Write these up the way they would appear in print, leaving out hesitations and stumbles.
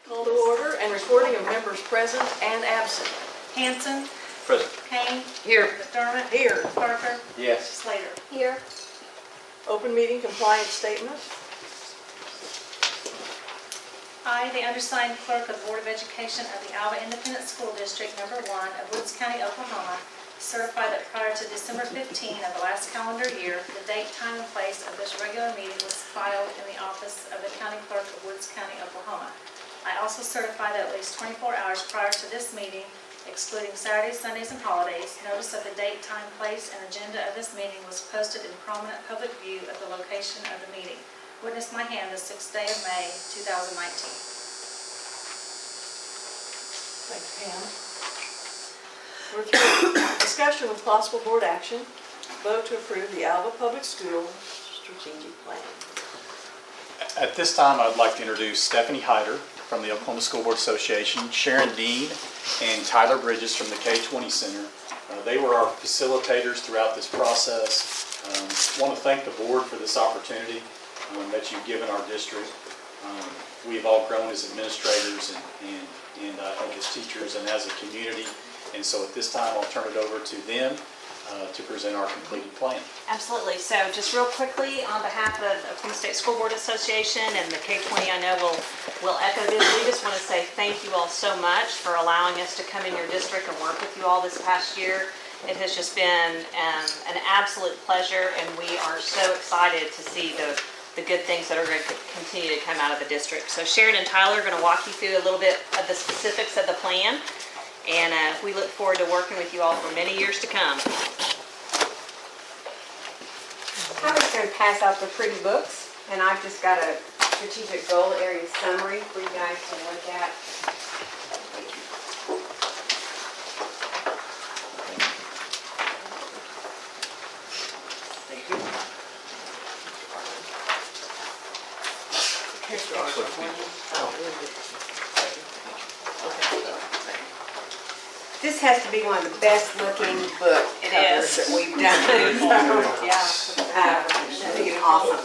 Call to order and recording of members present and absent. Hanson. Present. Kane. Here. McDermott. Here. Parker. Yes. Slater. Here. Open meeting compliance statement. I, the undersigned clerk of the Board of Education of the Alva Independent School District Number 1 of Woods County, Oklahoma, certify that prior to December 15 of the last calendar year, the date, time, and place of this regular meeting was filed in the office of the county clerk of Woods County, Oklahoma. I also certify that at least 24 hours prior to this meeting, excluding Saturdays, Sundays, and holidays, notice of the date, time, place, and agenda of this meeting was posted in prominent public view of the location of the meeting. Witness my hand the 6th day of May, 2019. Thanks, Pam. We're through discussion with possible board action. Vote to approve the Alva Public Schools strategic plan. At this time, I'd like to introduce Stephanie Hyder from the Oklahoma School Board Association, Sharon Dean, and Tyler Bridges from the K-20 Center. They were our facilitators throughout this process. I want to thank the board for this opportunity that you've given our district. We've all grown as administrators and I think as teachers and as a community. And so at this time, I'll turn it over to them to present our completed plan. Absolutely. So just real quickly, on behalf of the Oklahoma State School Board Association and the K-20, I know will echo this. We just want to say thank you all so much for allowing us to come in your district and work with you all this past year. It has just been an absolute pleasure, and we are so excited to see the good things that are going to continue to come out of the district. So Sharon and Tyler are going to walk you through a little bit of the specifics of the plan, and we look forward to working with you all for many years to come. I'm just going to pass out the pretty books, and I've just got a strategic goal area summary for you guys to look at. Thank you. This has to be one of the best looking book covers that we've done. I think it's awesome.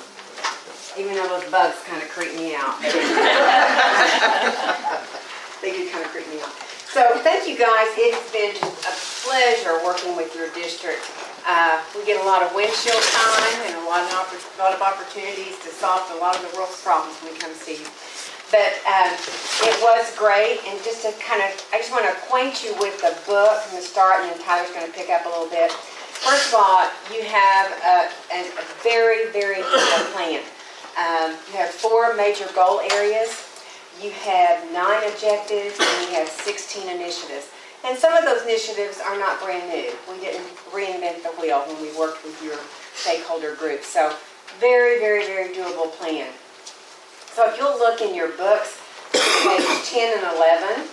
Even though those bugs kind of creep me out. They do kind of creep me out. So thank you guys. It's been just a pleasure working with your district. We get a lot of windshield time and a lot of opportunities to solve a lot of the world's problems when we come see you. But it was great, and just to I just want to acquaint you with the book from the start, and then Tyler's going to pick up a little bit. First of all, you have a very, very detailed plan. You have 4 major goal areas. You have 9 objectives, and you have 16 initiatives. And some of those initiatives are not brand new. We didn't reinvent the wheel when we worked with your stakeholder group. So very, very, very doable plan. So if you'll look in your books, page 10 and 11,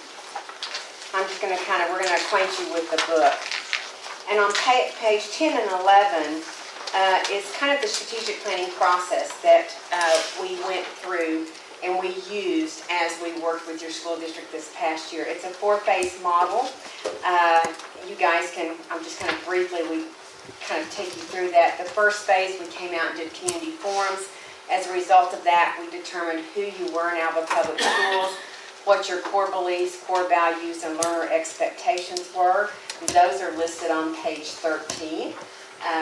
I'm just going to we're going to acquaint you with the book. And on page 10 and 11 is kind of the strategic planning process that we went through and we used as we worked with your school district this past year. It's a 4-phase model. You guys can, I'm just kind of briefly, we kind of take you through that. The first phase, we came out and did community forums. As a result of that, we determined who you were in Alva Public Schools, what your core beliefs, core values, and learner expectations were. And those are listed on page 13.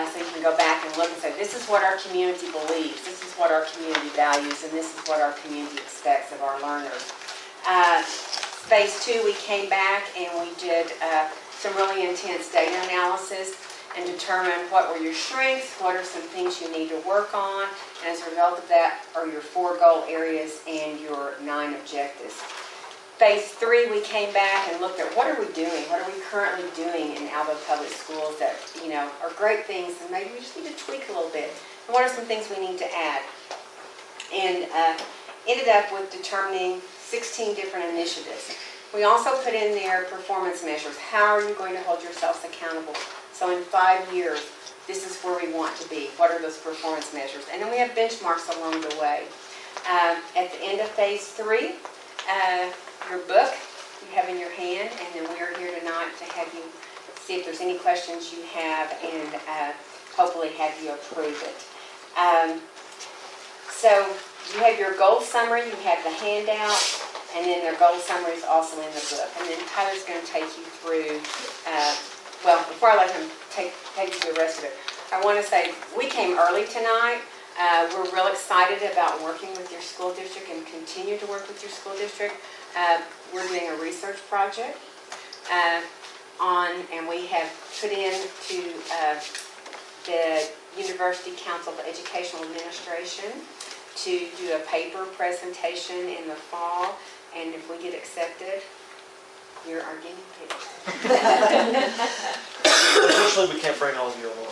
So you can go back and look and say, this is what our community believes, this is what our community values, and this is what our community expects of our learners. Phase 2, we came back and we did some really intense data analysis and determine what were your strengths, what are some things you need to work on, and as a result of that are your 4 goal areas and your 9 objectives. Phase 3, we came back and looked at what are we doing, what are we currently doing in Alva Public Schools that are great things and maybe we just need to tweak a little bit, and what are some things we need to add. And ended up with determining 16 different initiatives. We also put in there performance measures. How are you going to hold yourselves accountable? So in 5 years, this is where we want to be. What are those performance measures? And then we have benchmarks along the way. At the end of phase 3, your book you have in your hand, and then we are here tonight to have you see if there's any questions you have and hopefully have you approve it. So you have your goal summary, you have the handout, And then their goal summary is also in the book. And then Tyler's going to take you through, well, before I let him take you through the rest of it, I want to say we came early tonight. We're real excited about working with your school district and continue to work with your school district. We're doing a research project and we have put in to the University Council of Educational Administration to do a paper presentation in the fall, and if we get accepted, you're our guinea pig. Unfortunately, we can't bring all of you along.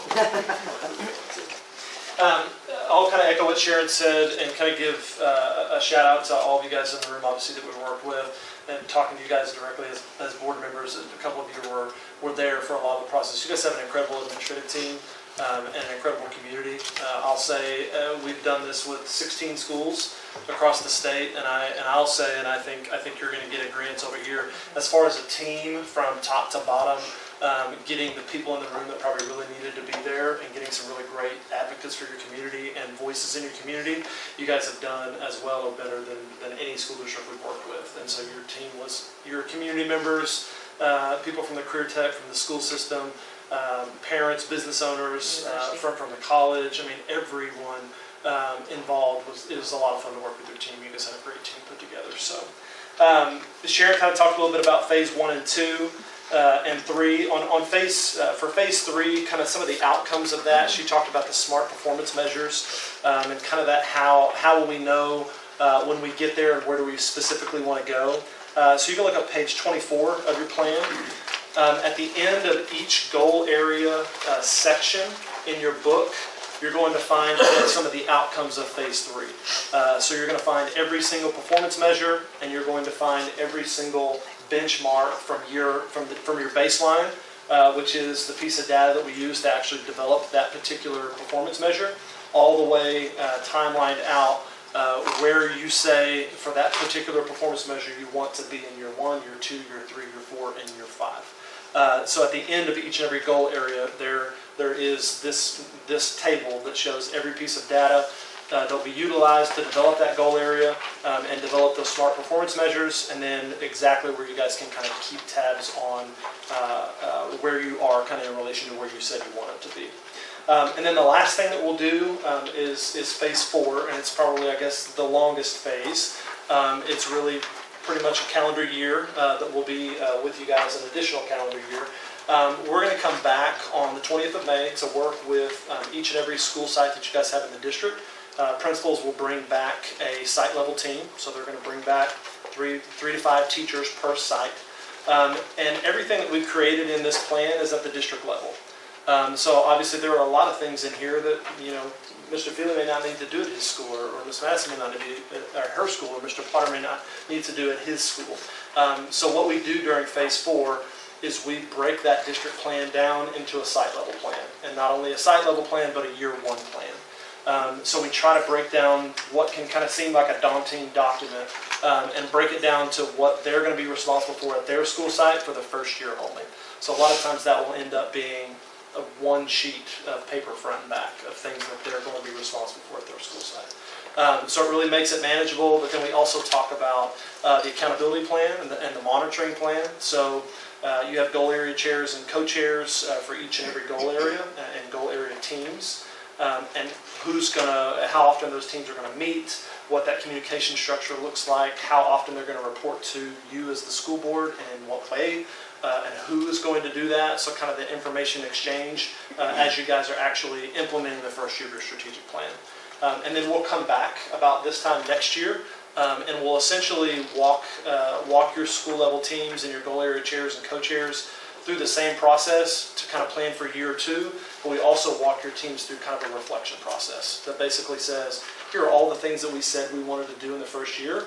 I'll kind of echo what Sharon said and kind of give a shout out to all of you guys in the room, obviously, that we've worked with, and talking to you guys directly as board members. A couple of you were there for a lot of the process. You guys have an incredible administrative team. And an incredible community. I'll say we've done this with 16 schools across the state, and I'll say, and I think you're going to get agreements over here as far as a team from top to bottom, getting the people in the room that probably really needed to be there, and getting some really great advocates for your community and voices in your community. You guys have done as well or better than any school district we've worked with, and so your team was your community members, people from the career tech, from the school system. Parents, business owners, from the college. I mean, everyone involved. It was a lot of fun to work with your team. You guys had a great team put together. So, Sharon kind of talked a little bit about phase 1 and 2 and 3. For phase 3, kind of some of the outcomes of that. She talked about the SMART performance measures and kind of that how will we know when we get there and where do we specifically want to go. So you can look up page 24 of your plan. At the end of each goal area section in your book, you're going to find some of the outcomes of phase 3. So you're going to find every single performance measure, and you're going to find every single benchmark from your baseline, which is the piece of data that we use to actually develop that particular performance measure, all the way timelined out where you say for that particular performance measure you want to be in year 1, year 2, year 3, year 4, and year 5. So at the end of each and every goal area, there is this table that shows every piece of data that we utilize to develop that goal area and develop those SMART performance measures, and then exactly where you guys can kind of keep tabs on where you are kind of in relation to where you said you want it to be. And then the last thing that we'll do is phase 4, and it's probably, I guess, the longest phase. It's really pretty much a calendar year that will be with you guys, an additional calendar year. We're going to come back on the 20th of May to work with each and every school site that you guys have in the district. Principals will bring back a site level team, so they're going to bring back three to five teachers per site. And everything that we've created in this plan is at the district level. So obviously there are a lot of things in here that, Mr. Feely may not need to do at his school, or Ms. Madison may not need to do at her school, or Mr. Potter may not need to do at his school. So what we do during phase 4 is we break that district plan down into a site level plan, and not only a site level plan, but a year 1 plan. So we try to break down what can kind of seem like a daunting document and break it down to what they're going to be responsible for at their school site for the first year only. So a lot of times that will end up being one sheet of paper front and back of things that they're going to be responsible for at their school site. So it really makes it manageable, but then we also talk about the accountability plan and the monitoring plan. So you have goal area chairs and co-chairs for each and every goal area and goal area teams. And how often those teams are going to meet, what that communication structure looks like, how often they're going to report to you as the school board, and in what way, and who is going to do that. So kind of the information exchange as you guys are actually implementing the first year of your strategic plan. And then we'll come back about this time next year, and we'll essentially walk your school level teams and your goal area chairs and co-chairs through the same process to kind of plan for year 2, but we also walk your teams through kind of a reflection process that basically says, here are all the things that we said we wanted to do in the first year.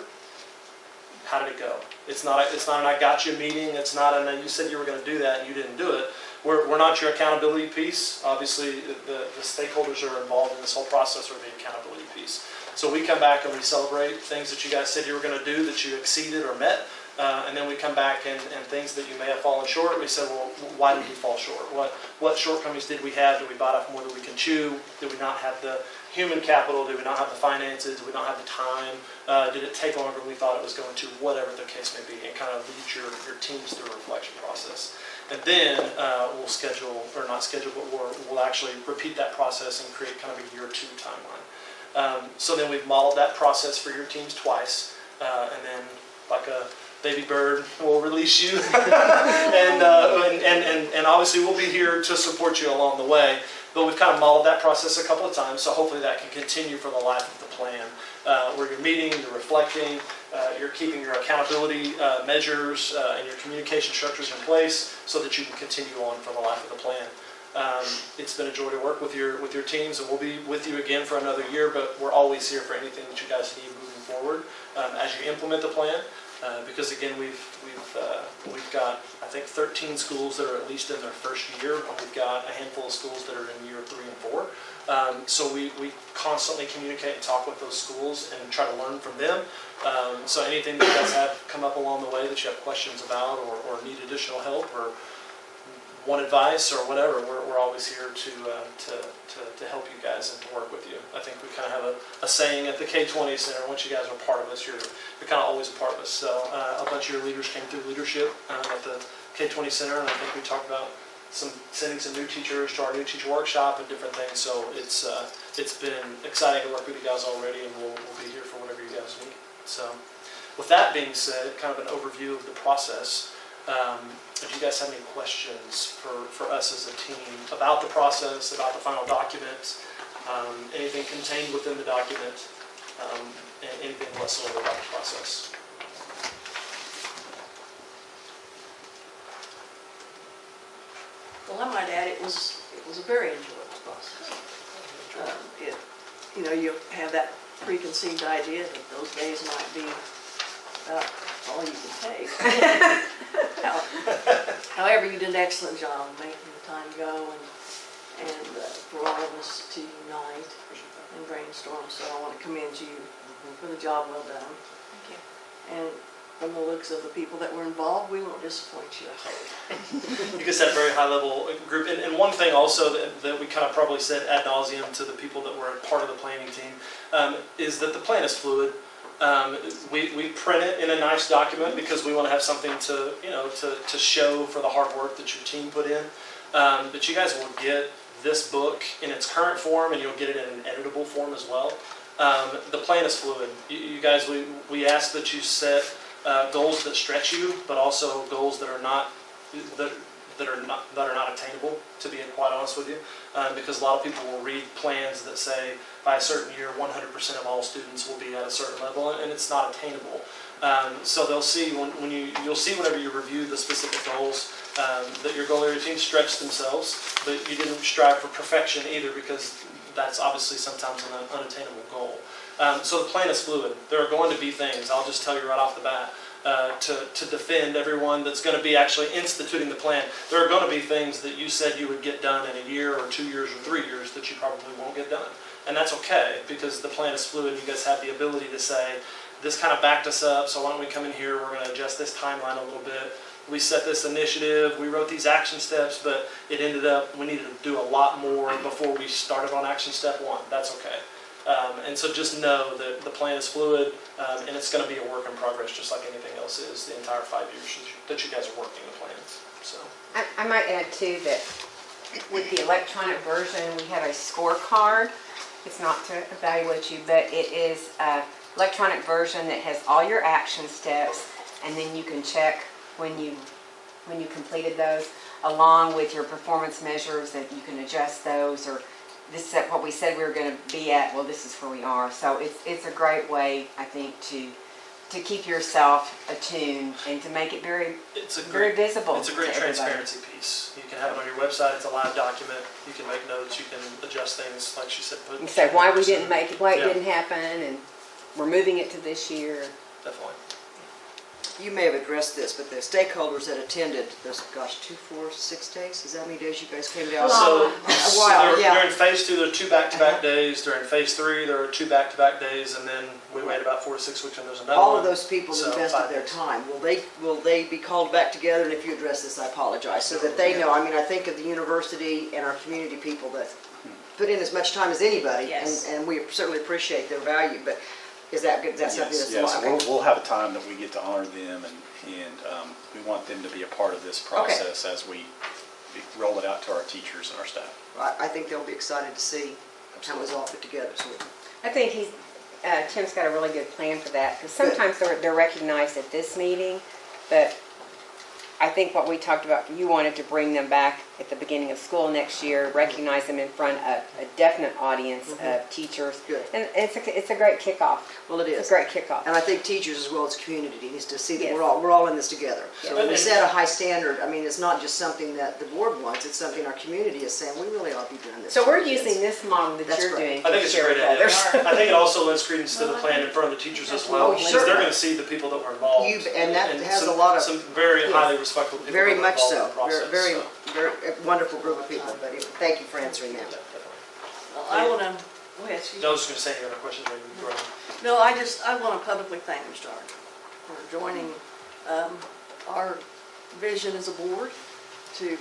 How did it go? It's not an I got you meeting. It's not an you said you were going to do that and you didn't do it. We're not your accountability piece. Obviously, the stakeholders who are involved in this whole process are the accountability piece. So we come back and we celebrate things that you guys said you were going to do that you exceeded or met. And then we come back and things that you may have fallen short, we say, well, why did we fall short? What shortcomings did we have? Did we bite off more than we can chew? Did we not have the human capital? Did we not have the finances? Did we not have the time? Did it take longer than we thought it was going to? Whatever the case may be, and kind of lead your teams through a reflection process. And then we'll schedule, or not schedule, but we'll actually repeat that process and create kind of a year 2 timeline. So then we've modeled that process for your teams twice, and then like a baby bird, we'll release you, and obviously we'll be here to support you along the way. But we've kind of modeled that process a couple of times, so hopefully that can continue for the life of the plan, where you're meeting, you're reflecting, you're keeping your accountability measures and your communication structures in place so that you can continue on for the life of the plan. It's been a joy to work with your teams, and we'll be with you again for another year, but we're always here for anything that you guys need moving forward as you implement the plan. Because again, we've got, I think, 13 schools that are at least in their first year. We've got a handful of schools that are in year 3 and 4. So we constantly communicate and talk with those schools and try to learn from them. So anything that you guys have come up along the way that you have questions about or need additional help or want advice or whatever, we're always here to help you guys and to work with you. I think we kind of have a saying at the K-20 Center, once you guys are part of us, you're kind of always a part of us. So a bunch of your leaders came through leadership at the K-20 Center, and I think we talked about sending some new teachers to our new teacher workshop and different things. So it's been exciting to work with you guys already, and we'll be here for whatever you guys need. So with that being said, kind of an overview of the process. If you guys have any questions for us as a team about the process, about the final document, anything contained within the document, and anything whatsoever about the process. Well, I might add, it was a very enjoyable process. You have that preconceived idea that those days might be about all you can take. However, you did an excellent job of making the time go and for all of us to unite and brainstorm. So I want to commend you for the job well done. Thank you. And from the looks of the people that were involved, we won't disappoint you, I hope. You guys had a very high level group. And one thing also that we kind of probably said ad nauseum to the people that were part of the planning team is that the plan is fluid. We print it in a nice document because we want to have something to show for the hard work that your team put in. But you guys will get this book in its current form, and you'll get it in an editable form as well. The plan is fluid. You guys, we ask that you set goals that stretch you, but also goals that are not attainable, to be quite honest with you, because a lot of people will read plans that say by a certain year 100% of all students will be at a certain level, and it's not attainable. So they'll see you'll see whenever you review the specific goals that your goal area team stretched themselves, but you didn't strive for perfection either, because that's obviously sometimes an unattainable goal. So the plan is fluid. There are going to be things, I'll just tell you right off the bat, to defend everyone that's going to be actually instituting the plan. There are going to be things that you said you would get done in a year or 2 years or 3 years that you probably won't get done. And that's okay, because the plan is fluid. You guys have the ability to say, this kind of backed us up, so why don't we come in here, we're going to adjust this timeline a little bit. We set this initiative, we wrote these action steps, but it ended up, we needed to do a lot more before we started on action step 1. That's okay. And so just know that the plan is fluid, and it's going to be a work in progress, just like anything else is, the entire 5 years that you guys are working the plan. So I might add too that with the electronic version, we have a scorecard. It's not to evaluate you, but it is an electronic version that has all your action steps, and then you can check when you completed those, along with your performance measures, that you can adjust those, or this is what we said we were going to be at, well, this is where we are. So it's a great way, I think, to keep yourself attuned and to make it very visible. It's a great transparency piece. You can have it on your website. It's a live document. You can make notes. You can adjust things, like she said. You say why we didn't make it, why it didn't happen, and we're moving it to this year. Definitely. You may have addressed this, but the stakeholders that attended those, 6 days? Is that how many days you guys came down? So, a while, yeah. During phase 2, there are 2 back-to-back days. During phase 3, there are 2 back-to-back days, and then we wait about 4 to 6 weeks, and there's another All one. of those people So, invested 5 their days. time. Will they be called back together? And if you address this, I apologize, so that they know. I mean, I think of the university and our community people that put in as much time as anybody, Yes. and we certainly appreciate their value, but is that good, is that something that's? Yes, okay. we'll have a time that we get to honor them, and we want them to be a part of this process as we roll it out to our teachers and our staff. I think they'll be excited to see how it was all put together, so. I think Tim's got a really good plan for that, because sometimes they're recognized at this meeting, but I think what we talked about, you wanted to bring them back at the beginning of school next year, recognize them in front of a definite audience of teachers. Good. And it's a great kickoff. Well, it It's is. a great kickoff. And I think teachers as well as community needs to see that Yes. we're all in this together. So when we Yes. set a high standard, I mean, it's not just something that the board wants, it's something our community is saying, we really ought to be doing this. So for we're our kids. using this model that That's you're great. doing. I think to it's a share great with idea. others. I think it also lends credence to the plan in front of the teachers as well, Oh, because sure. they're gonna see the people that were involved. And that has some- a lot of- Some very Yes. highly respectable people Very that were much involved in so. the process. Very, so. very wonderful group of people, but thank you for answering that. Well, I want to, go ahead, excuse I me. was just gonna say, any other questions, maybe go ahead. No, I want to publicly thank Mr. Art for joining our vision as a board to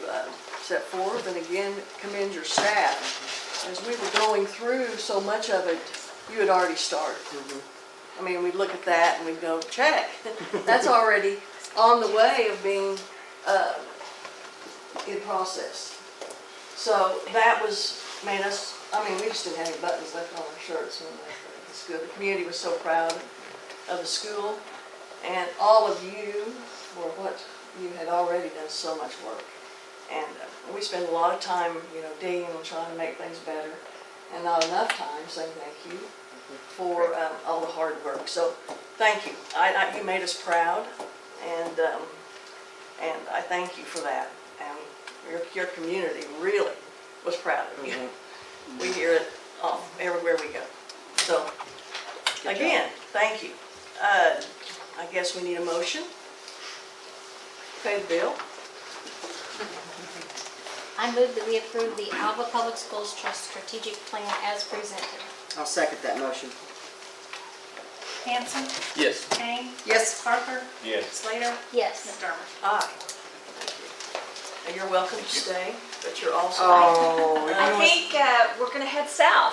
set forth, and again, commend your staff. As we were going through so much of it, you had already started. I mean, we'd look at that and we'd go, check, that's already on the way of being in process. So that made us, I mean, we just didn't have any buttons left on our shirts when it's good. The community was so proud of the school, and all of you for what you had already done so much work. And we spend a lot of time, digging and trying to make things better, and not enough time saying thank you for all the hard work. So thank you. You made us proud, and I thank you for that. And your community really was proud of you. We hear it everywhere we go. So again, thank you. I guess we need a motion. Pay the bill. I move that we approve the Alva Public Schools Trust Strategic Plan as presented. I'll second that motion. Hanson, Yes. Kane, Yes. Parker, Yes. Slater, Yes. McDermott. Aye. Thank you. And you're welcome to stay, but you're also. Oh, I think we're going to head south.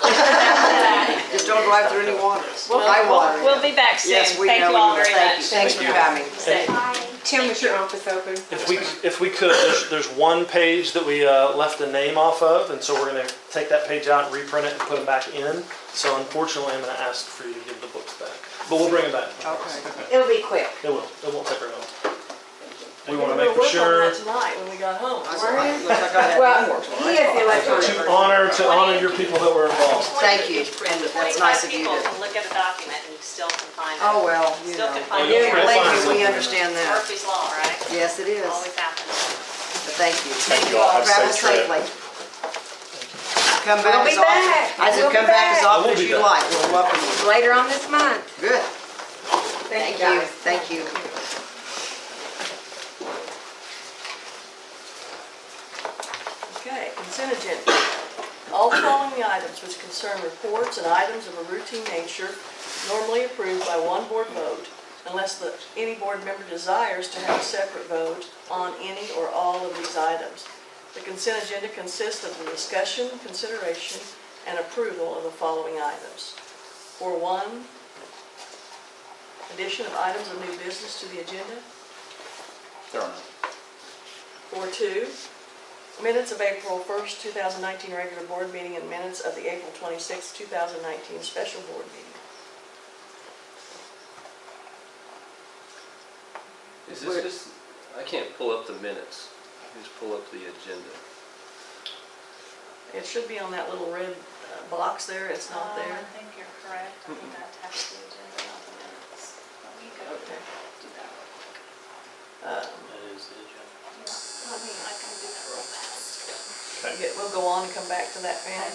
just don't drive through any waters. Well, High water. We'll be back soon. Yes, we Thank know you we all will. very Thank much. you. Thanks for coming. Tim, is your office open? If we could, there's one page that we left the name off of, and so we're gonna take that page out and reprint it and put them back in. So unfortunately, I'm gonna ask for you to give the books back, but we'll bring them back. Okay. It'll be quick. It will. It won't take very long. We We're want to gonna make for work on sure that tonight when we got home. Looks like I had Well, homework. he is the electronic to honor your people that were involved. Thank you. And that's nice of you 25 people to. can look at a document and still can find it. Oh, well, you Still know. can find you'll it. print Believe fine. me, we understand that. Murphy's Law, right? Yes, it is. Always happens. But thank you. Thank you all. Have a Travel safe trip. safely. Come back We'll be as often. back. I said, We'll be come back as back. often We'll as be you back. like. We'll welcome you. Later on this month. Good. Thank Thank you. guys. Thank you. Okay, consent agenda. All the following items which concern reports and items of a routine nature normally approved by one board vote unless any board member desires to have a separate vote on any or all of these items. The consent agenda consists of the discussion, consideration, and approval of the following items. For one, addition of items of new business to the agenda. There are none. For two, minutes of April 1st, 2019 regular board meeting and minutes of the April 26th, 2019 special board meeting. Is this just, I can't pull up the minutes, just pull up the agenda. It should be on that little red box there, it's not there. I think you're correct. I think I attached the agenda, not the minutes. Let me go Okay. do that real quick. That is the agenda. Yeah, I can do that real fast. Okay. We'll go on and come back to that, Pam.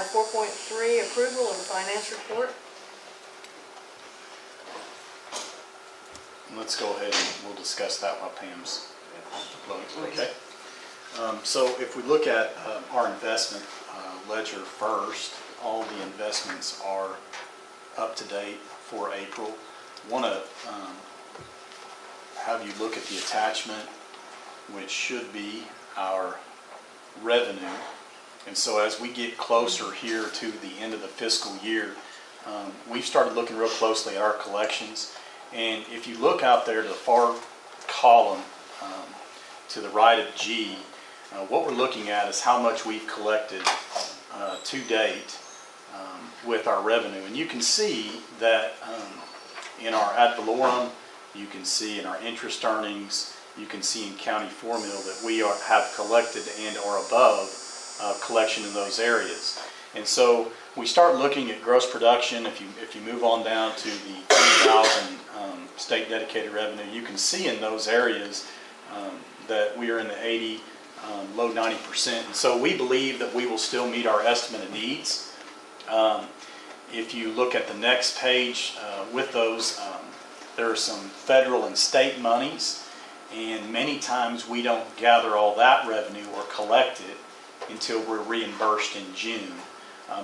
4.3, approval of the finance report. Let's go ahead and we'll discuss that while Pam's loading. Okay. So if we look at our investment ledger first, all the investments are up to date for April. Want to have you look at the attachment, which should be our revenue And so as we get closer here to the end of the fiscal year, we've started looking real closely at our collections. And if you look out there to the far column to the right of G, what we're looking at is how much we've collected to date with our revenue. And you can see that in our ad valorem, you can see in our interest earnings, you can see in county formula that we have collected and are above collection in those areas. And so we start looking at gross production. If you move on down to the 2000 state dedicated revenue, you can see in those areas that we are in the 80, low 90%. And so we believe that we will still meet our estimate of needs. If you look at the next page with those, there are some federal and state monies, and many times we don't gather all that revenue or collect it until we're reimbursed in June.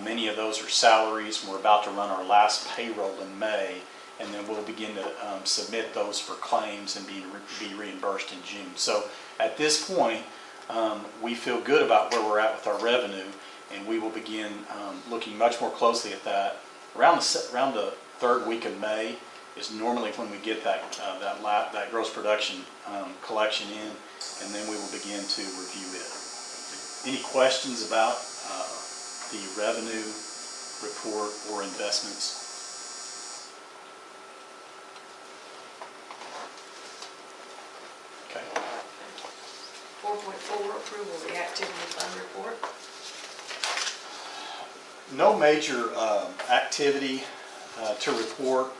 Many of those are salaries, and we're about to run our last payroll in May, and then we'll begin to submit those for claims and be reimbursed in June. So at this point, we feel good about where we're at with our revenue, and we will begin looking much more closely at that. Around the third week of May is normally when we get that gross production collection in, and then we will begin to review it. Any questions about the revenue report or investments? Okay. 4.4, approval of the activity fund report. No major activity to report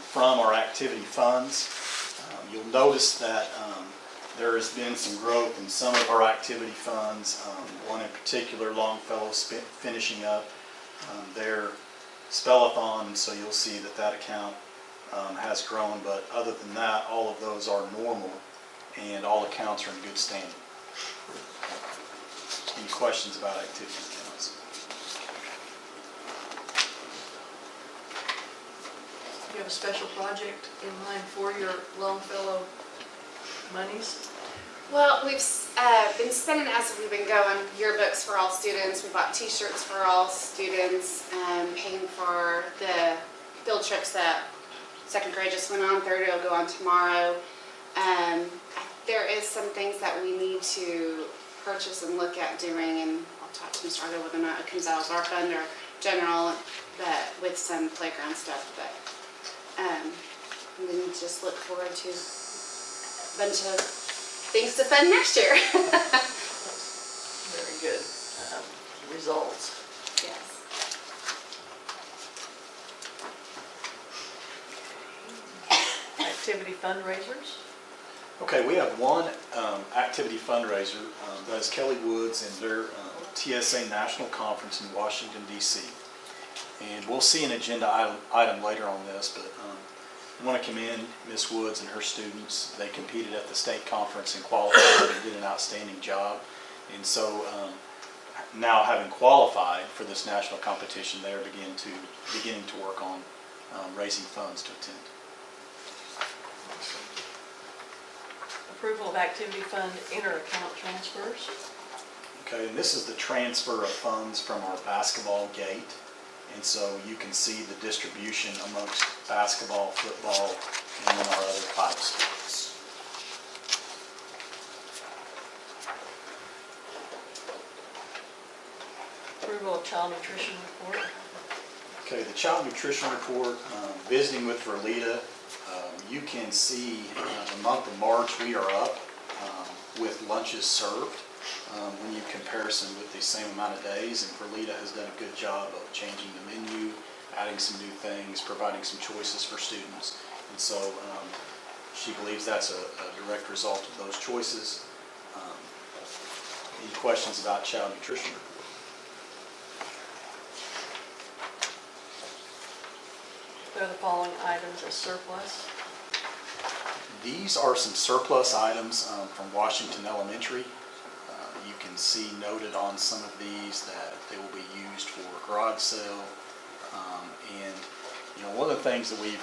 from our activity funds. You'll notice that there has been some growth in some of our activity funds. One in particular, Longfellow, finishing up their spellathon, and so you'll see that account has grown. But other than that, all of those are normal, and all accounts are in good standing. Any questions about activity accounts? You have a special project in mind for your Longfellow monies? Well, we've been spending, as we've been going, yearbooks for all students. We bought t-shirts for all students, paying for the field trips that second grade just went on. Third will go on tomorrow. There is some things that we need to purchase and look at doing, and I'll talk to Mr. Argo whether or not it comes out of our fund or general, but with some playground stuff. But and then just look forward to a bunch of things to fund next year. Very good results. Yes. Activity fundraisers. Okay, we have one activity fundraiser, that is Kelly Woods and their TSA National Conference in Washington, D.C. And we'll see an agenda item later on this, but I want to commend Ms. Woods and her students. They competed at the state conference and qualified and did an outstanding job. And so now having qualified for this national competition, they are beginning to work on raising funds to attend. Approval of activity fund inter-account transfers. Okay, and this is the transfer of funds from our basketball gate. And so you can see the distribution amongst basketball, football, and then our other 5 sports. Approval of child nutrition report. Okay, the child nutrition report, visiting with Verlita, you can see the month of March we are up with lunches served when you comparison with the same amount of days, and Verlita has done a good job of changing the menu, adding some new things, providing some choices for students. And so she believes that's a direct result of those choices. Any questions about child nutrition report? Declare the following items as surplus. These are some surplus items from Washington Elementary. You can see noted on some of these that they will be used for garage sale. And one of the things that we've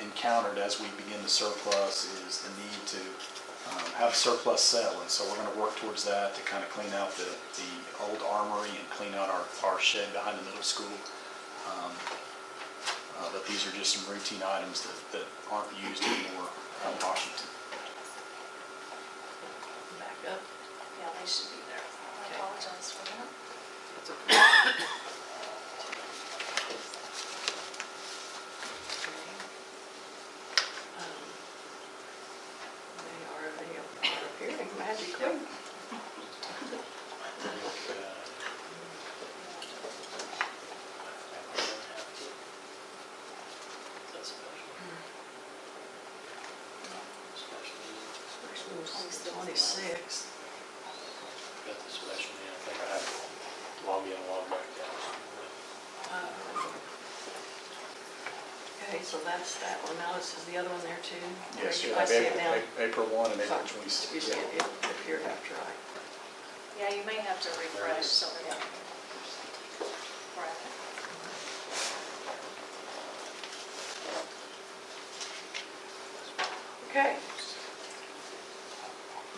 encountered as we begin the surplus is the need to have a surplus sale, and so we're going to work towards that to kind of clean out the old armory and clean out our shed behind the middle school. But these are just some routine items that aren't used anymore in Washington. Back up. Yeah, they should be there. I apologize for that. That's okay. They are appearing magically. First one was the 26th. Got the special meeting, I think I have to log in and log back out. Okay, so that's that one. Now this is the other one there too. Yes, you I have see it now. April 1 and April Sorry, 26. excuse me, it appeared after I. Yeah, you may have to refresh so that. Yeah. Right. Okay.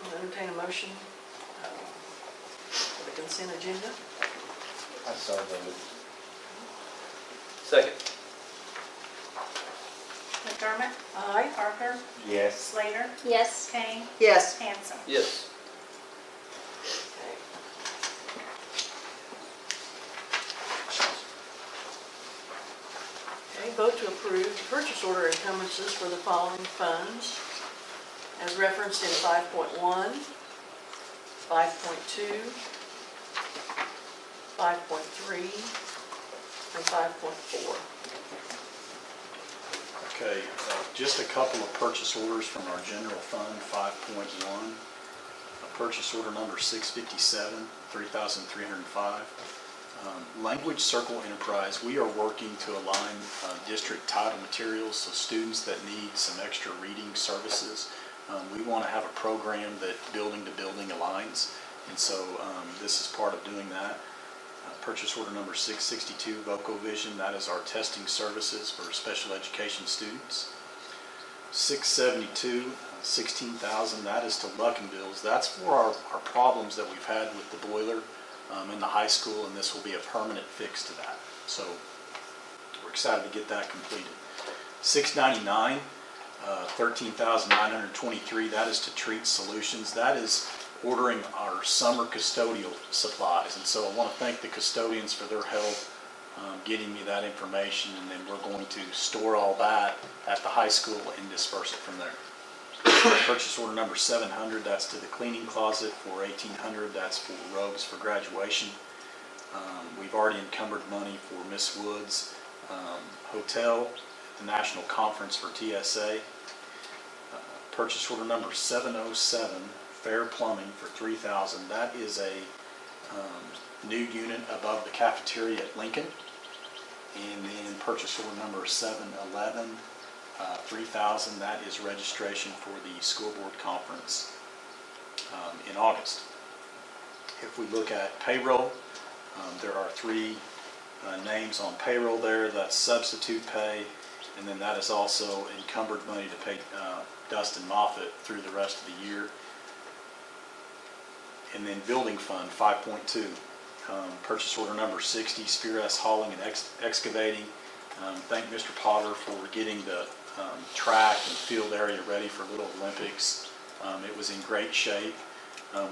I'll entertain a motion for the consent agenda. I saw the, Second. McDermott, Aye. Parker, yes. Slater, Yes. Kane, Yes. Hanson. Yes. Okay, vote to approve the purchase order encumbrances for the following funds as referenced in 5.1, 5.2, 5.3, and 5.4. Okay, just a couple of purchase orders from our general fund, 5.1. Purchase order number 657, $3,305. Language Circle Enterprise, we are working to align district title materials, so students that need some extra reading services. We want to have a program that building to building aligns, and so this is part of doing that. Purchase order number 662, VocoVision, that is our testing services for special education students. 672, $16,000, that is to Luckenbill's. That's for our problems that we've had with the boiler in the high school, and this will be a permanent fix to that. So we're excited to get that completed. 699, $13,923, that is to Treat Solutions. That is ordering our summer custodial supplies, and so I want to thank the custodians for their help getting me that information, and then we're going to store all that at the high school and disperse it from there. Purchase order number 700, that's to the cleaning closet. For 1,800, that's for robes for graduation. We've already encumbered money for Miss Woods' hotel, the national conference for TSA. Purchase order number 707, Fair Plumbing for $3,000. That is a new unit above the cafeteria at Lincoln. And then purchase order number 711, $3,000. That is registration for the school board conference in August. If we look at payroll, there are three names on payroll there. That's substitute pay, and then that is also encumbered money to pay Dustin Moffett through the rest of the year. And then building fund, 5.2. Purchase order number 60, Spear S Hauling and Excavating. Thank Mr. Potter for getting the track and field area ready for Little Olympics. It was in great shape.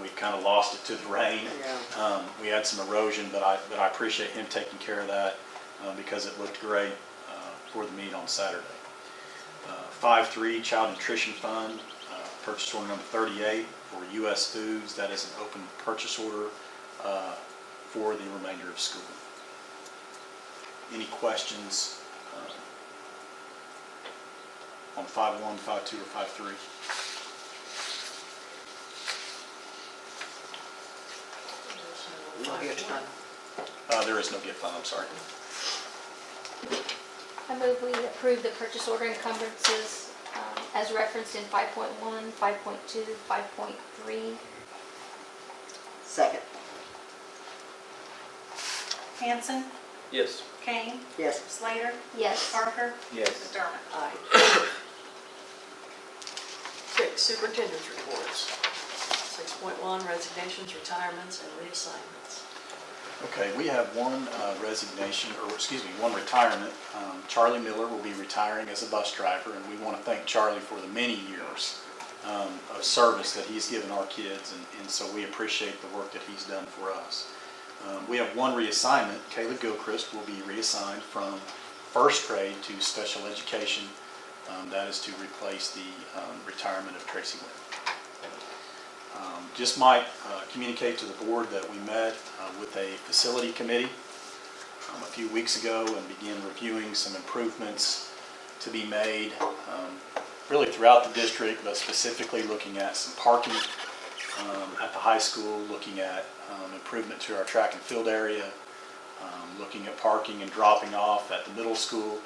We kind of lost it to the rain. Yeah. We had some erosion, but I appreciate him taking care of that because it looked great for the meet on Saturday. 5.3, Child Nutrition Fund, purchase order number 38 for U.S. Foods. That is an open purchase order for the remainder of school. Any questions on 5.1, 5.2, or 5.3? No gift fund. There is no gift fund, I'm sorry. I move we approve the purchase order encumbrances as referenced in 5.1, 5.2, 5.3. Second. Hanson, Yes. Kane, Yes. Slater, Yes. Parker, Yes. McDermott. Aye. 6, superintendent's reports. 6.1, resignations, retirements, and reassignments. Okay, we have one one retirement. Charlie Miller will be retiring as a bus driver, and we want to thank Charlie for the many years of service that he's given our kids, and so we appreciate the work that he's done for us. We have one reassignment. Kayla Gilchrist will be reassigned from first grade to special education. That is to replace the retirement of Tracy Lynn. Just might communicate to the board that we met with a facility committee a few weeks ago and began reviewing some improvements to be made really throughout the district, but specifically looking at some parking at the high school, looking at improvement to our track and field area, looking at parking and dropping off at the middle school.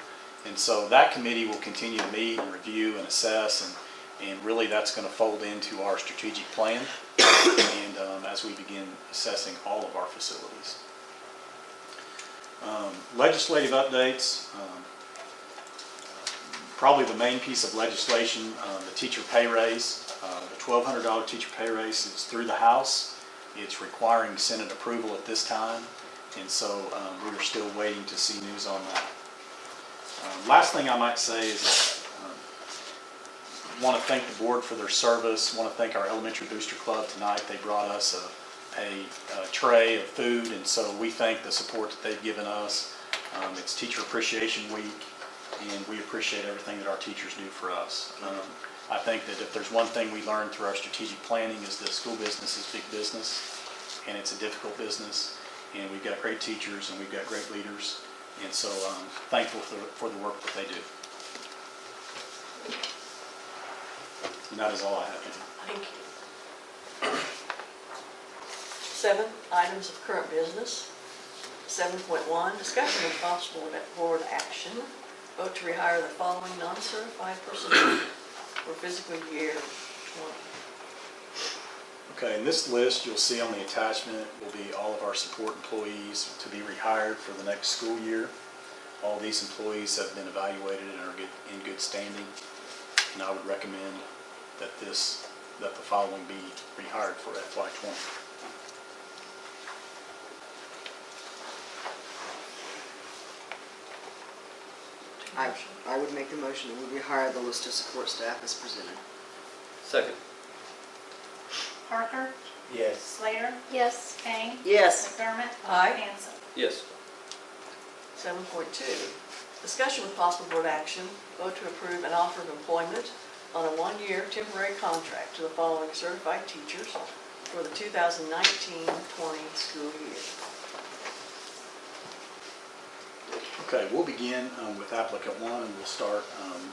And so that committee will continue to meet and review and assess, and really that's going to fold into our strategic plan and as we begin assessing all of our facilities. Legislative updates. Probably the main piece of legislation, the teacher pay raise. The $1,200 teacher pay raise is through the House. It's requiring Senate approval at this time, and so we are still waiting to see news on that. Last thing I might say is want to thank the board for their service. Want to thank our Elementary Booster Club tonight. They brought us a tray of food, and so we thank the support that they've given us. It's Teacher Appreciation Week, and we appreciate everything that our teachers do for us. I think that if there's one thing we learned through our strategic planning is that school business is big business, and it's a difficult business, and we've got great teachers and we've got great leaders, and so I'm thankful for the work that they do. And that is all I have. Thank you. 7, items of current business. 7.1, discussion of possible board action. Vote to rehire the following non-certified personnel for fiscal year 20. Okay, in this list you'll see on the attachment will be all of our support employees to be rehired for the next school year. All these employees have been evaluated and are in good standing, and I would recommend that the following be rehired for FY20. I would make the motion that we rehire the list of support staff as presented. Second. Parker, Yes. Slater, Yes. Kane, Yes. McDermott, Aye. Hanson. Yes. 7.2, discussion with possible board action. Vote to approve an offer of employment on a 1-year temporary contract to the following certified teachers for the 2019-20 school year. Okay, we'll begin with applicant 1, and we'll start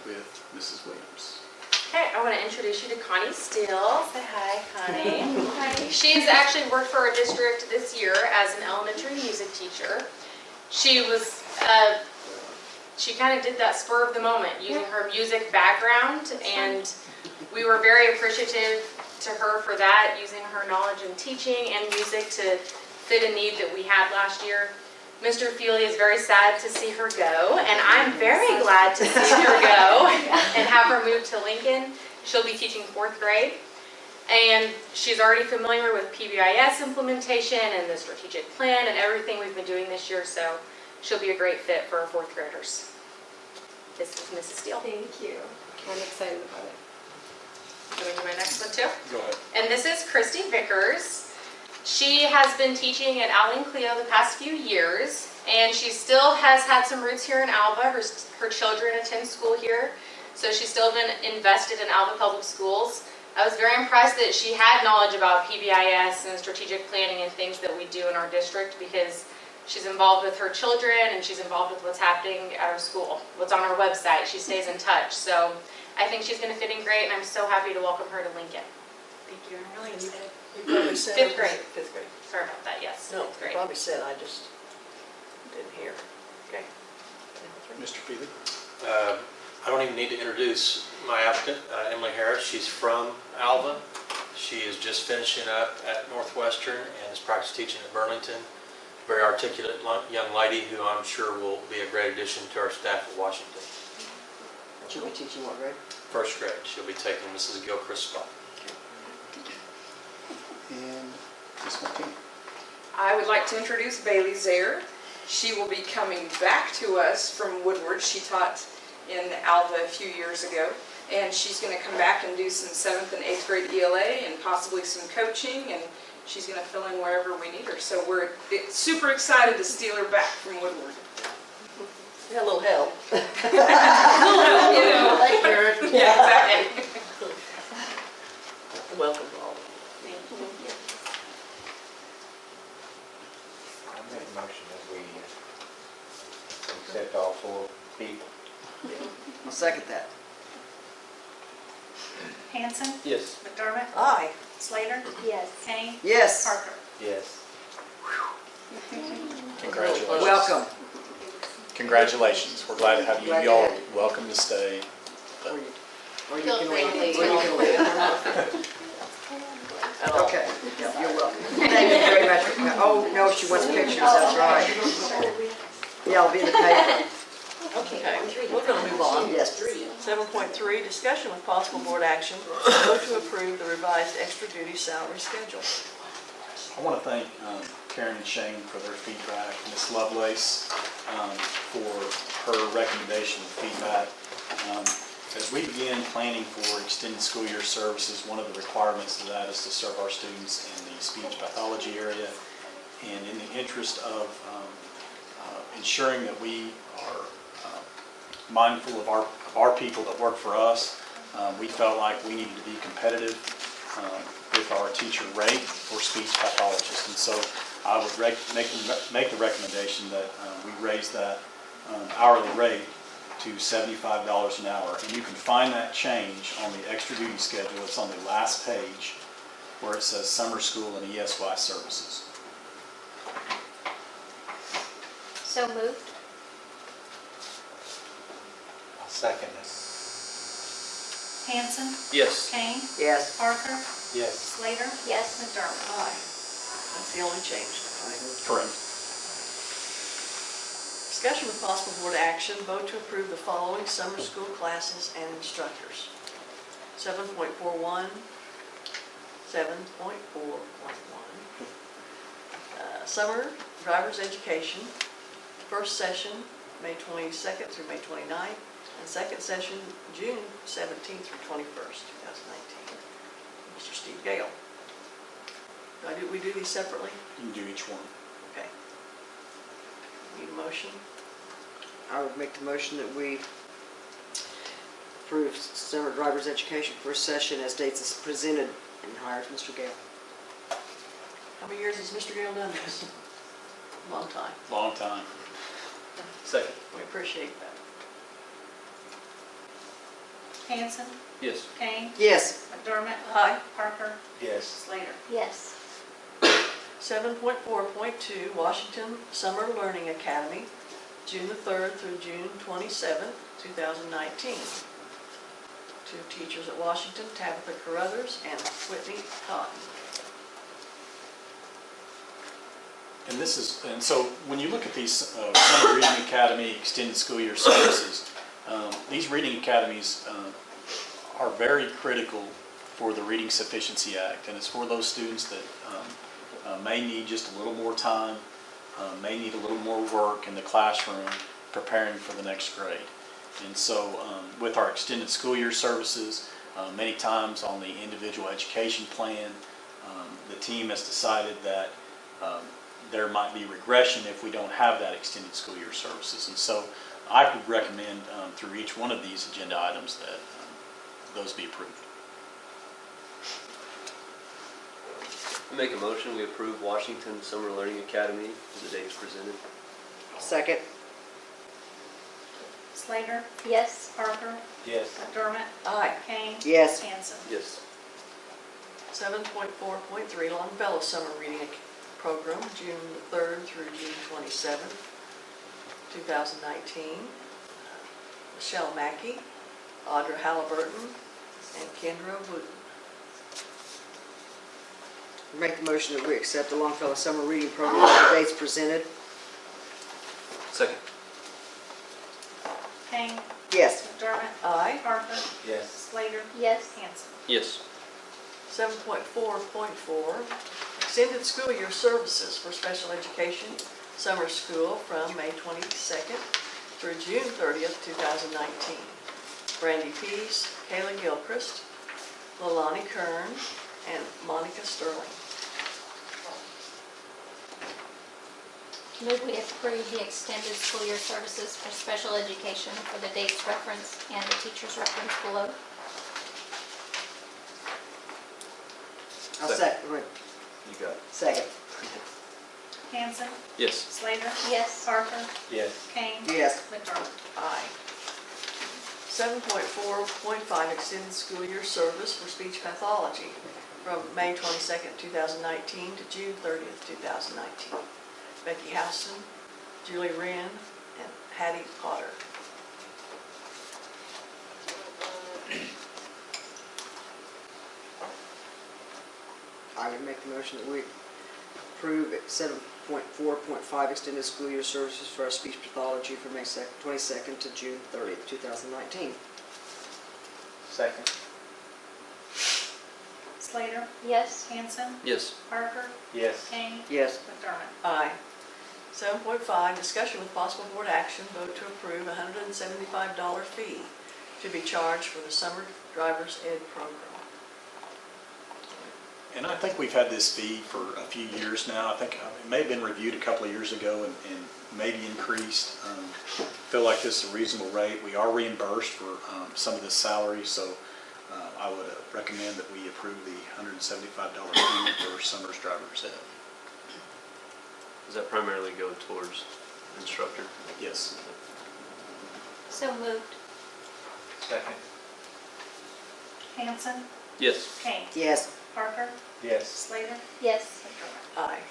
with Mrs. Williams. Okay, I want to introduce you to Connie Steele. Say hi, Connie. Hi. She's actually worked for our district this year as an elementary music teacher. She was, she kind of did that spur of the moment using her music background, and we were very appreciative to her for that, using her knowledge in teaching and music to fit a need that we had last year. Mr. Feely is very sad to see her go, and I'm very glad to see her go and have her move to Lincoln. She'll be teaching 4th grade, and she's already familiar with PBIS implementation and the strategic plan and everything we've been doing this year, so she'll be a great fit for our 4th graders. This is Mrs. Steele. Thank you. I'm excited about it. Going to my next one too. Go ahead. And this is Christy Vickers. She has been teaching at Alva and Cleo the past few years, and she still has had some roots here in Alva. Her children attend school here, so she's still been invested in Alva Public Schools. I was very impressed that she had knowledge about PBIS and strategic planning and things that we do in our district, because she's involved with her children and she's involved with what's happening at our school, what's on our website. She stays in touch, so I think she's going to fit in great, and I'm so happy to welcome her to Lincoln. Thank you. I'm really excited. You probably said 5th grade. 5th grade. Sorry about that, yes. No, 5th you grade. probably said, I just didn't hear. Okay. Mr. Feely? I don't even need to introduce my applicant, Emily Harris. She's from Alva. She is just finishing up at Northwestern and is practice teaching at Burlington. very articulate young lady who I'm sure will be a great addition to our staff at Washington. She'll be teaching what grade? First grade, she'll be taking Mrs. Gilchrist's spot. And Ms. McKinney. I would like to introduce Bailey Zaire. She will be coming back to us from Woodward. She taught in Alva a few years ago, and she's going to come back and do some 7th and 8th grade ELA and possibly some coaching, and she's going to fill in wherever we need her. So we're super excited to steal her back from Woodward. Yeah, a little help. You know, Like her. yeah, exactly. Welcome, all. I make a motion that we accept all 4 people. I'll second that. Hanson, Yes. McDermott, Aye. Slater, Yes. Kane, Yes, Parker. Yes. Congratulations. welcome. Congratulations. We're glad to have you. Glad to Y'all have you. welcome to stay. Or you Feel can free to leave. leave. Or you can leave. At all. Okay, yeah, you're welcome. Thank you very much. Oh, no, she wants pictures, that's right. Yeah, I'll be in the paper. Okay, we're going to move on. Yes. 7.3, discussion with possible board action, vote to approve the revised extra duty salary schedule. I want to thank Karen and Shane for their feedback, Ms. Lovelace for her recommendation and feedback. As we begin planning for extended school year services, one of the requirements of that is to serve our students in the speech pathology area. And in the interest of ensuring that we are mindful of our people that work for us, we felt like we needed to be competitive with our teacher rate for speech pathologists. And so I would make the recommendation that we raise that hourly rate to $75 an hour. And you can find that change on the extra duty schedule. It's on the last page where it says summer school and ESY services. So moved. I'll second it. Hanson, Yes. Kane, Yes. Parker, Yes. Slater, Yes. McDermott. Aye. That's the only change, right? Correct. Discussion with possible board action, vote to approve the following summer school classes and instructors. 7.41, 7.4.1. Summer driver's education, first session, May 22nd through May 29th, and second session, June 17th through 21st, 2019. Mr. Steve Gale. We do these separately? You can do each one. Okay. Need a motion? I would make the motion that we approve summer driver's education first session as dates is presented and hires Mr. Gale. How many years has Mr. Gale done this? Long time. Long time. Second. We appreciate that. Hanson, Yes. Kane, Yes. McDermott, Aye. Parker, Yes. Slater. Yes. 7.4.2, Washington Summer Learning Academy, June the 3rd through June 27th, 2019. Two teachers at Washington, Tabitha Carruthers and Whitney Cotton. And so when you look at these Summer Reading Academy extended school year services, these reading academies are very critical for the Reading Sufficiency Act, and it's for those students that may need just a little more time, may need a little more work in the classroom preparing for the next grade. And so with our extended school year services, many times on the individual education plan, the team has decided that there might be regression if we don't have that extended school year services. And so I would recommend through each one of these agenda items that those be approved. I make a motion, we approve Washington Summer Learning Academy as the dates presented. Second. Slater, Yes. Parker, Yes. McDermott, Aye. Kane, Yes. Hanson. Yes. 7.4.3, Longfellow Summer Reading Program, June the 3rd through June 27th, 2019. Michelle Mackey, Audra Halliburton, and Kendra Wooten. Make the motion that we accept the Longfellow Summer Reading Program with the dates presented. Second. Kane. Yes. McDermott. Aye. Parker. Yes. Slater. Yes. Hanson. Yes. 7.4.4, extended school year services for special education summer school from May 22nd through June 30th, 2019. Brandy Pease, Kayla Gilchrist, Lalani Kern, and Monica Sterling. Move we approve the extended school year services for special education for the dates referenced and the teacher's reference below. I'll second. You got it. Second. Hanson. Yes. Slater. Yes. Parker. Yes. Kane. Yes. McDermott. Aye. 7.4.5, extended school year service for speech pathology from May 22nd, 2019 to June 30th, 2019. Becky Houston, Julie Wren, and Hattie Potter. I would make the motion that we approve 7.4.5 extended school year services for our speech pathology from May 22nd to June 30th, 2019. Second. Slater. Yes. Hanson. Yes. Parker. Yes. Kane. Yes. McDermott. Aye. 7.5, discussion with possible board action, vote to approve a $175 fee to be charged for the summer driver's ed program. And I think we've had this fee for a few years now. I think it may have been reviewed a couple of years ago and maybe increased. Feel like this is a reasonable rate. We are reimbursed for some of the salary, so I would recommend that we approve the $175 fee for summer's driver's ed. Does that primarily go towards instructor? Yes. So moved. Second. Hanson. Yes. Kane. Yes. Parker. Yes. Slater. Yes. McDermott. Aye.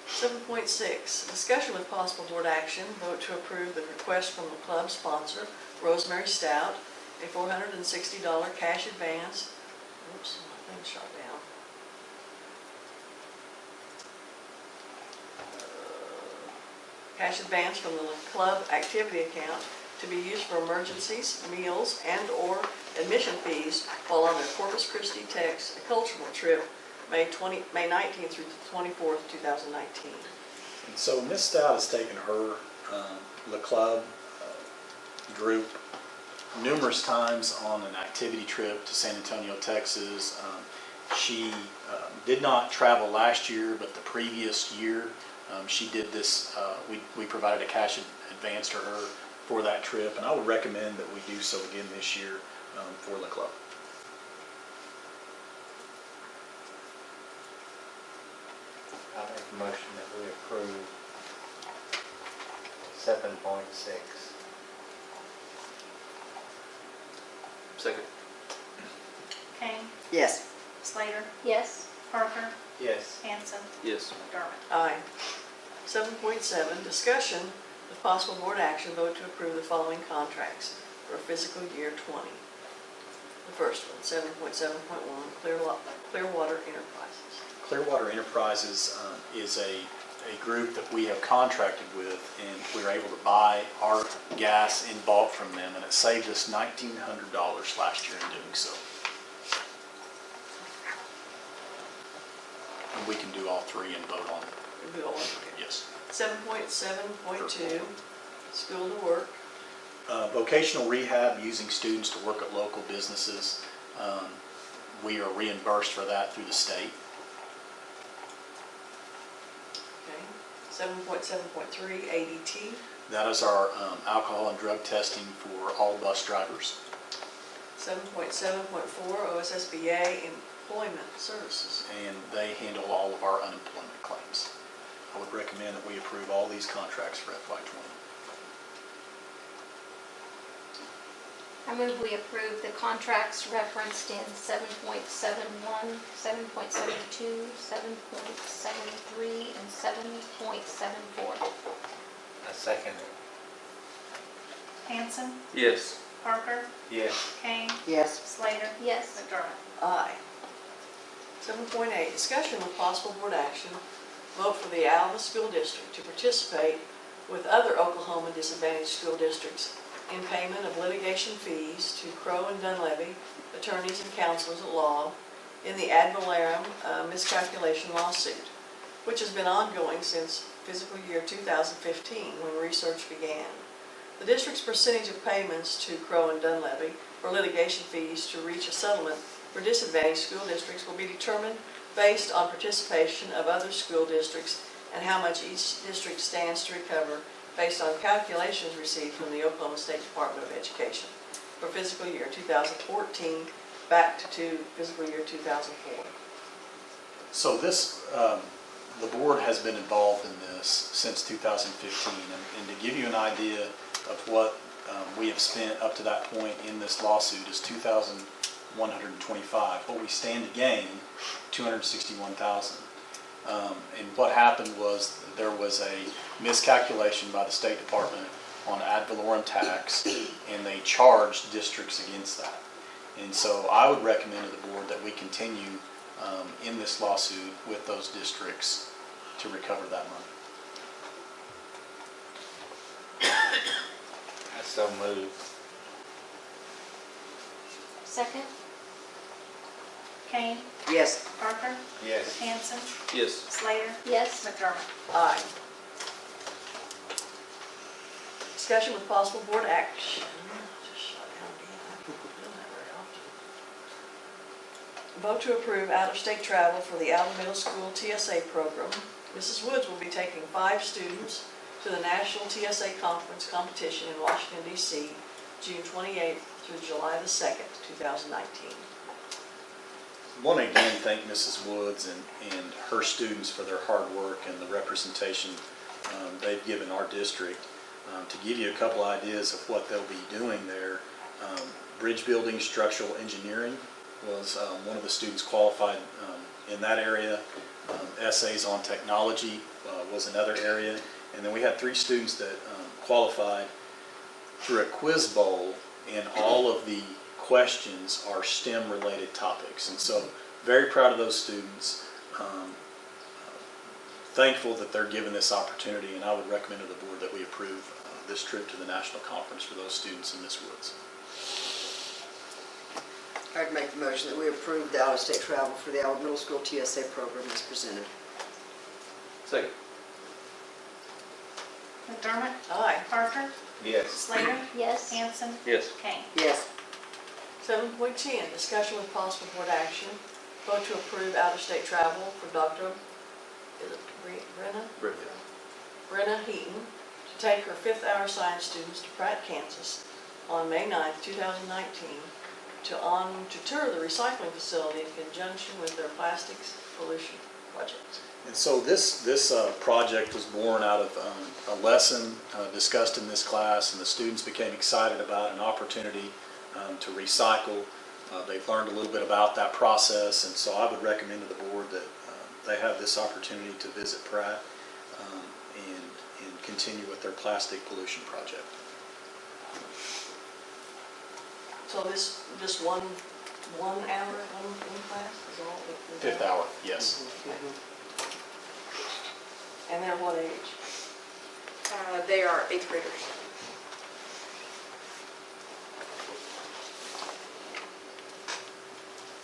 7.6, discussion with possible board action, vote to approve the request from the club sponsor, Rosemary Stout, a $460 cash advance. Oops, my thing shot down. Cash advance from the club activity account to be used for emergencies, meals, and/or admission fees while on their Corpus Christi, Texas cultural trip, May 19th through the 24th, 2019. And so Miss Stout has taken her, the club group numerous times on an activity trip to San Antonio, Texas. She did not travel last year, but the previous year she did this. We provided a cash advance to her for that trip, and I would recommend that we do so again this year for the club. I make a motion that we approve 7.6. Second. Kane. Yes. Slater. Yes. Parker. Yes. Hanson. Yes. McDermott. Aye. 7.7, discussion with possible board action, vote to approve the following contracts for fiscal year 20. The first one, 7.7.1, Clearwater Enterprises. Clearwater Enterprises is a group that we have contracted with, and we were able to buy our gas in bulk from them, and it saved us $1,900 last year in doing so. And we can do all three and vote on it. Bill. Yes. 7.7.2, School to Work. Vocational rehab, using students to work at local businesses. We are reimbursed for that through the state. Okay. 7.7.3, ADT. That is our alcohol and drug testing for all bus drivers. 7.7.4, OSSBA Employment Services. And they handle all of our unemployment claims. I would recommend that we approve all these contracts for FY20. I move we approve the contracts referenced in 7.71, 7.72, 7.73, and 7.74. I second it. Hanson. Yes. Parker. Yes. Kane. Yes. Slater. Yes. McDermott. Aye. 7.8, discussion with possible board action, vote for the Alva School District to participate with other Oklahoma disadvantaged school districts in payment of litigation fees to Crow and Dunleavy, attorneys and counselors at law, in the ad valorem miscalculation lawsuit, which has been ongoing since fiscal year 2015 when research began. The district's percentage of payments to Crow and Dunleavy for litigation fees to reach a settlement for disadvantaged school districts will be determined based on participation of other school districts and how much each district stands to recover based on calculations received from the Oklahoma State Department of Education for fiscal year 2014 back to fiscal year 2004. So this, the board has been involved in this since 2015, and to give you an idea of what we have spent up to that point in this lawsuit is $2,125. What we stand to gain, $261,000. And what happened was there was a miscalculation by the State Department on ad valorem tax, and they charged districts against that. And so I would recommend to the board that we continue in this lawsuit with those districts to recover that money. I so moved. Second? Kane? Yes. Parker? Yes. Hanson? Yes. Slater? Yes. McDermott? Aye. Discussion with possible board action. Just shut down again. I don't do that very often. Vote to approve out-of-state travel for the Alva Middle School TSA program. Mrs. Woods will be taking 5 students to the National TSA Conference competition in Washington, D.C., June 28th through July the 2nd, 2019. I want to again thank Mrs. Woods and her students for their hard work and the representation they've given our district. To give you a couple ideas of what they'll be doing there, bridge building structural engineering was one of the students qualified in that area. Essays on technology was another area. And then we had 3 students that qualified through a quiz bowl, and all of the questions are STEM related topics. And so very proud of those students. Thankful that they're given this opportunity, and I would recommend to the board that we approve this trip to the national conference for those students in Miss Woods. I'd make the motion that we approve the out-of-state travel for the Alva Middle School TSA program as presented. Second. McDermott? Aye. Parker? Yes. Slater? Yes. Hanson? Yes. Kane? Yes. 7.10, discussion with possible board action, vote to approve out-of-state travel for Dr. Is it Brenna Heaton to take her 5th hour science students to Pratt, Kansas on May 9th, 2019 to tour the recycling facility in conjunction with their plastics pollution project. And so this project was born out of a lesson discussed in this class, and the students became excited about an opportunity to recycle. They've learned a little bit about that process, and so I would recommend to the board that they have this opportunity to visit Pratt and continue with their plastic pollution project. So this, just one hour, one class is all? 5th hour, yes. And they're what age? They are 8th graders.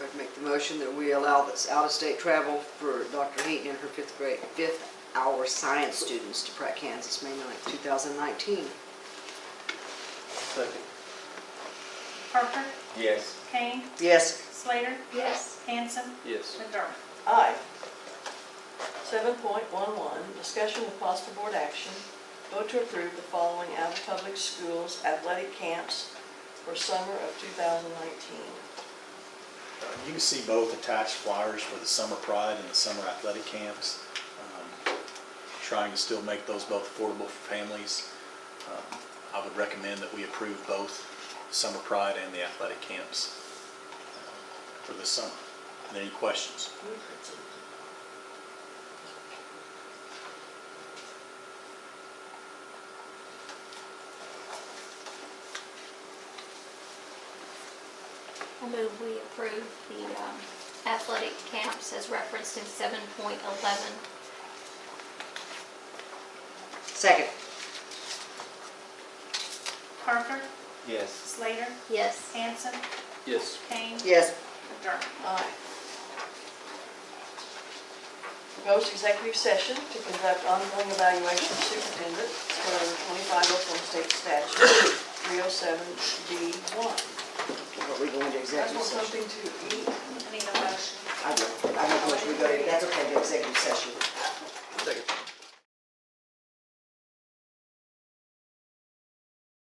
I'd make the motion that we allow this out-of-state travel for Dr. Heaton and her 5th hour science students to Pratt, Kansas, May 9th, 2019. Second. Parker? Yes. Kane? Yes. Slater? Yes. Hanson? Yes. McDermott? Aye. 7.11, discussion with possible board action, vote to approve the following Alva Public Schools athletic camps for summer of 2019. You can see both attached flyers for the Summer Pride and the Summer Athletic Camps. Trying to still make those both affordable for families. I would recommend that we approve both Summer Pride and the athletic camps for this summer. Any questions? I move we approve the athletic camps as referenced in 7.11. Second. Parker, Yes. Slater, Yes. Hanson, Yes. Kane, Yes. McDermott. Aye. Proposed executive session to conduct ongoing evaluation of superintendent per 25 Oklahoma State Statute 307D1. What we go into I executive want session. something to eat. I need a motion. I do. I make a motion we go to, that's okay, to executive session. Second.